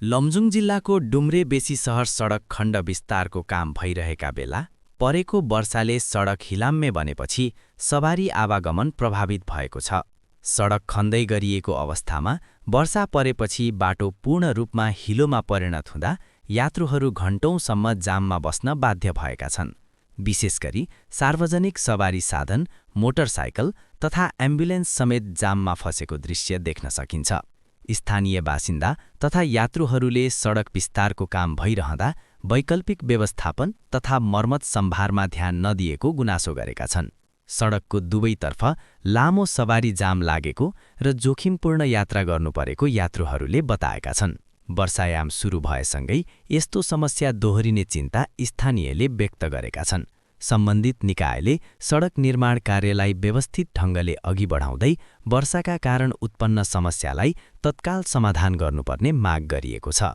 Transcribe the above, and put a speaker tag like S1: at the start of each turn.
S1: लमजुङ जिल्लाको डुम्रे बेसी सहर सडक खण्ड विस्तारको काम भइरहेका बेला परेको वर्षाले सडक हिलाम्मे बनेपछि सवारी आवागमन प्रभावित भएको छ। सडक खन्दै गरिएको अवस्थामा वर्षा परेपछि बाटो पूर्ण रूपमा हिलोमा परिणत हुँदा यात्रुहरू घण्टौँसम्म जाममा बस्न बाध्य भएका छन्। विशेष गरी सार्वजनिक सवारी साधन, मोटरसाइकल तथा एम्बुलेन्स समेत जाममा फँसेको दृश्य देख्न सकिन्छ। स्थानीय बासिन्दा तथा यात्रुहरूले सडक विस्तारको काम भइरहँदा वैकल्पिक व्यवस्थापन तथा मर्मत सम्भारमा ध्यान नदिएको गुनासो गरेका छन्। सडकको दुवैतर्फ लामो सवारी जाम लागेको र जोखिमपूर्ण यात्रा गर्नुपरेको यात्रुहरूले बताएका छन्। वर्षायाम सुरु भएसँगै यस्तो समस्या दोहोरिने चिन्ता स्थानीयले व्यक्त गरेका छन्। सम्बन्धित निकायले सडक निर्माण कार्यलाई व्यवस्थित ढङ्गले अघि बढाउँदै वर्षाका कारण उत्पन्न समस्यालाई तत्काल समाधान गर्नुपर्ने माग गरिएको छ।